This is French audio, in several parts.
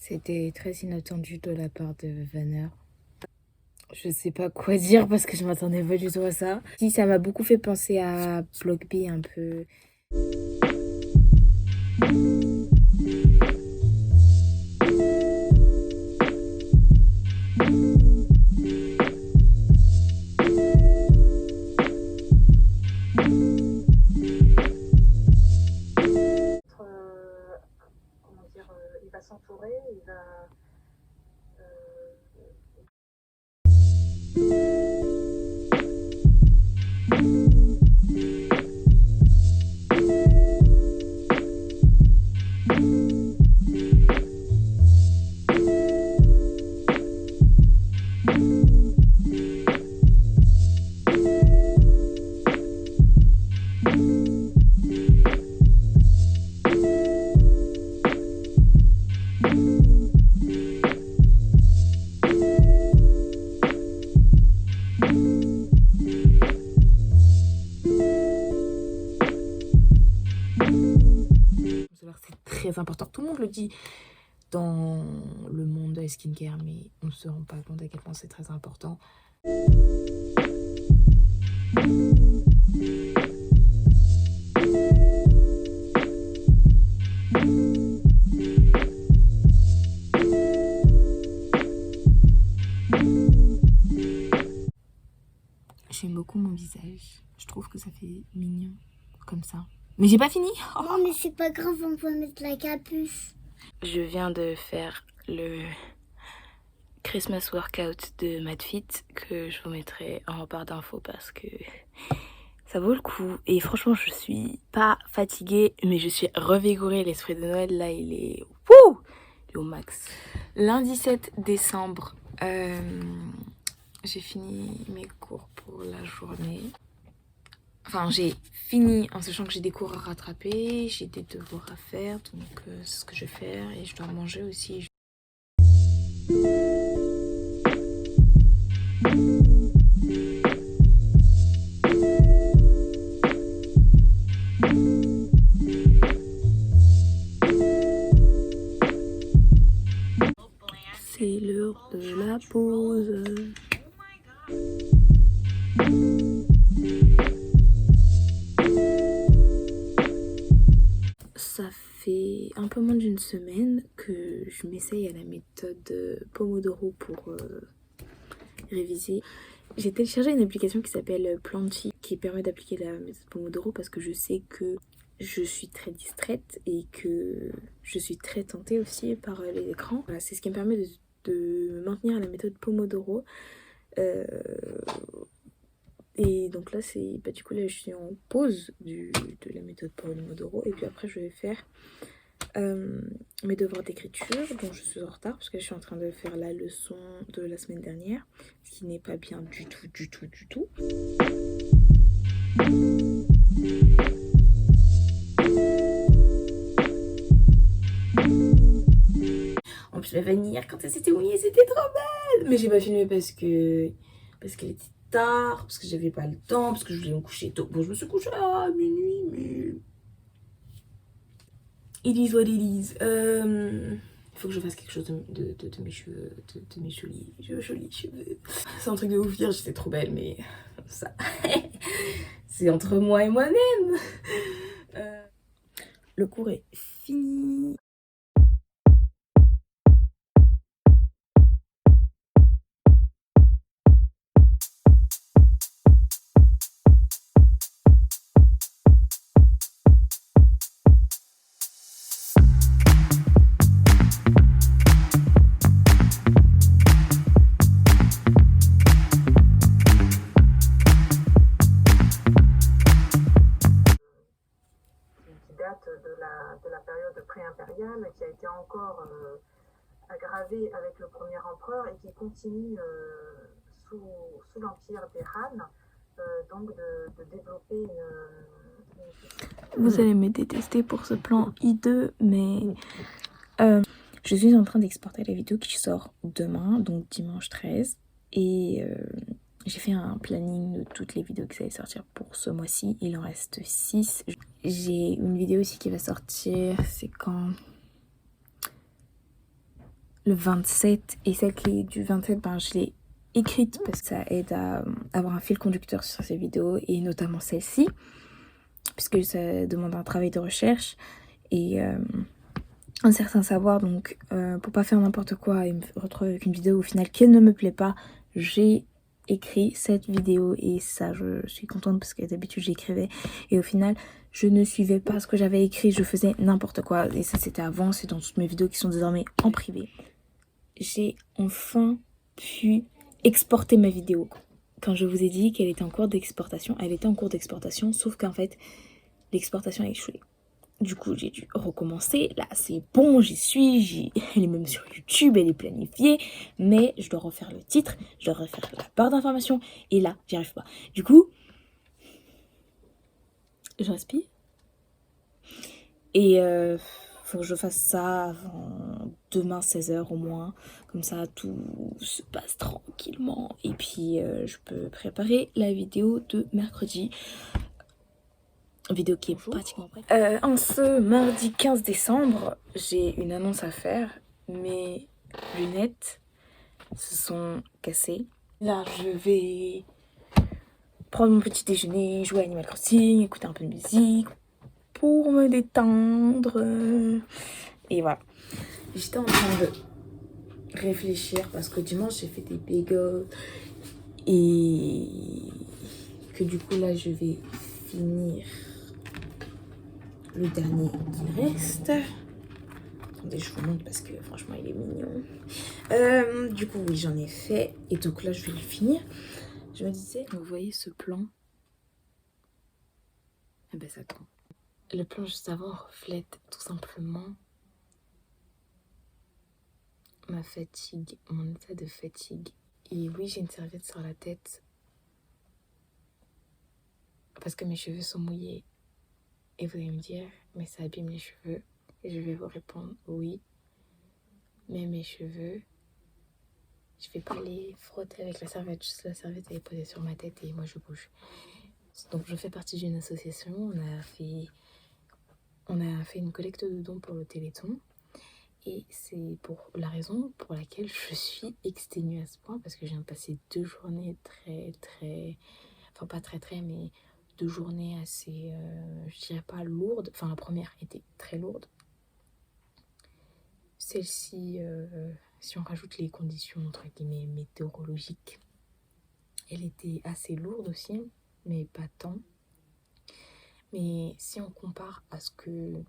C'était très inattendu de la part de Vanner. Je sais pas quoi dire parce que je m'attendais pas du tout à ça. Si, ça m'a beaucoup fait penser à Block B un peu. Comment dire, il va s'entourer, il va C'est très important. Tout le monde le dit dans le monde de la skincare, mais on ne se rend pas compte à quel point c'est très important. J'aime beaucoup mon visage. Je trouve que ça fait mignon comme ça. Mais j'ai pas fini. Non, mais c'est pas grave, on peut mettre la capuce. Je viens de faire le Christmas workout de MadFit que je vous mettrai en barre d'infos parce que ça vaut le coup. Et franchement, je suis pas fatiguée, mais je suis revigorée. L'esprit de Noël, là, il est... Wouh, il est au max. Lundi 7 décembre, j'ai fini mes cours pour la journée. Enfin, j'ai fini en sachant que j'ai des cours à rattraper, j'ai des devoirs à faire, donc c'est ce que je vais faire et je dois manger aussi. C'est l'heure de la pause. Ça fait un peu moins d'une semaine que je m'essaye à la méthode Pomodoro pour réviser. J'ai téléchargé une application qui s'appelle Planchi qui permet d'appliquer la méthode Pomodoro parce que je sais que je suis très distraite et que je suis très tentée aussi par les écrans. Voilà, c'est ce qui me permet de me maintenir à la méthode Pomodoro. Et donc là, c'est du coup, là, je suis en pause de la méthode Pomodoro. Et puis après, je vais faire mes devoirs d'écriture, dont je suis en retard parce que je suis en train de faire la leçon de la semaine dernière, ce qui n'est pas bien du tout. En plus, la vanille, quand elle s'était mouillée, c'était trop belle. Mais j'ai pas filmé parce qu'elle était tard, parce que j'avais pas le temps, parce que je voulais me coucher tôt. Bon, je me suis couchée à minuit, mais... It is what it is. Il faut que je fasse quelque chose de mes cheveux, de mes jolis cheveux. C'est un truc de ouf, hier j'étais trop belle, mais ça, c'est entre moi et moi-même. Le cours est fini. de la période pré-impériale, qui a été encore aggravée avec le premier empereur et qui continue sous l'empire des Han, donc de développer une... Vous allez me détester pour ce plan hideux, mais je suis en train d'exporter la vidéo qui sort demain, donc dimanche 13. Et j'ai fait un planning de toutes les vidéos qui allaient sortir pour ce mois-ci. Il en reste 6. J'ai une vidéo aussi qui va sortir, c'est quand le 27 et celle qui est du 27, ben, je l'ai écrite parce que ça aide à avoir un fil conducteur sur ces vidéos et notamment celle-ci puisque ça demande un travail de recherche et un certain savoir, donc pour pas faire n'importe quoi et me retrouver avec une vidéo au final qui ne me plaît pas, j'ai écrit cette vidéo et ça je suis contente parce que d'habitude j'écrivais et au final je ne suivais pas ce que j'avais écrit, je faisais n'importe quoi et ça c'était avant, c'est dans toutes mes vidéos qui sont désormais en privé. J'ai enfin pu exporter ma vidéo. Quand je vous ai dit qu'elle était en cours d'exportation, elle était en cours d'exportation, sauf qu'en fait l'exportation a échoué. Du coup, j'ai dû recommencer. Là, c'est bon, j'y suis. Elle est même sur YouTube, elle est planifiée. Mais je dois refaire le titre, je dois refaire la barre d'information. Et là, j'y arrive pas. Du coup, je respire. Et faut que je fasse ça avant demain 16h au moins. Comme ça, tout se passe tranquillement. Et puis, je peux préparer la vidéo de mercredi. Vidéo qui est pratiquement prête. En ce mardi 15 décembre, j'ai une annonce à faire. Mes lunettes se sont cassées. Là, je vais prendre mon petit déjeuner, jouer à Animal Crossing, écouter un peu de musique pour me détendre. Et voilà. J'étais en train de réfléchir parce que dimanche, j'ai fait des bagels et que du coup, là, je vais finir le dernier qui reste. Attendez, je vous montre parce que franchement il est mignon. Du coup oui, j'en ai fait et donc là je vais le finir. Je me disais, vous voyez ce plan? Eh ben ça tombe. Le plan juste avant reflète tout simplement ma fatigue, mon état de fatigue. Et oui, j'ai une serviette sur la tête parce que mes cheveux sont mouillés. Et vous allez me dire, mais ça abîme les cheveux. Et je vais vous répondre, oui. Mais mes cheveux, je vais pas les frotter avec la serviette. Juste la serviette, elle est posée sur ma tête et moi je bouge. Donc je fais partie d'une association. On a fait une collecte de dons pour le Téléthon. Et c'est pour la raison pour laquelle je suis exténuée à ce point. Parce que je viens de passer 2 journées très... Enfin pas très, mais 2 journées assez, je dirais pas lourdes. Enfin, la première était très lourde. Celle-ci, si on rajoute les conditions, entre guillemets, météorologiques, elle était assez lourde aussi, mais pas tant. Mais si on compare à ce que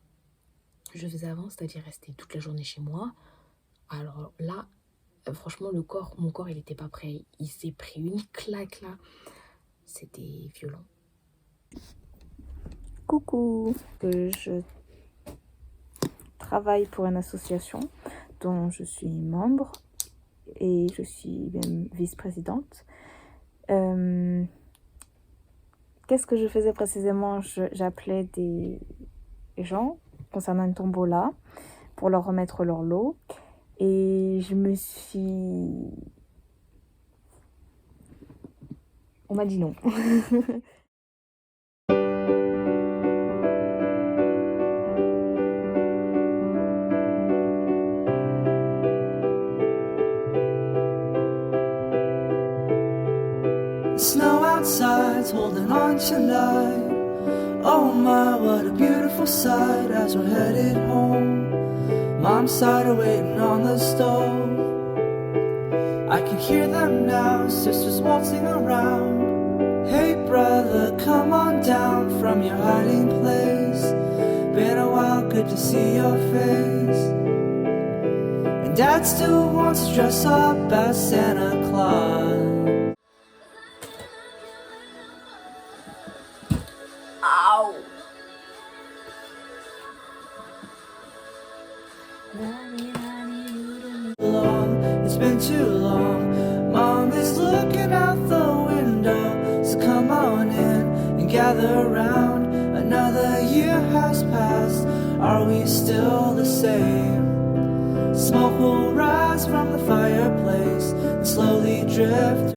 je faisais avant, c'est-à-dire rester toute la journée chez moi, alors là, franchement, mon corps, il était pas prêt. Il s'est pris une claque, là. C'était violent. Coucou, je travaille pour une association dont je suis membre et je suis même vice-présidente. Qu'est-ce que je faisais précisément? J'appelais des gens concernant une tombola pour leur remettre leur lot et on m'a dit non. Snow outside's holding on tonight. Oh my, what a beautiful sight as we're headed home. Mom's side are waiting on the stove. I can hear them now, sisters waltzing around. Hey brother, come on down from your hiding place. Been a while, good to see your face. And Dad still wants to dress up as Santa Claus. Ow! It's been too long. Mom is looking out the window, so come on in and gather round. Another year has passed. Are we still the same? Smoke will rise from the fireplace and slowly drift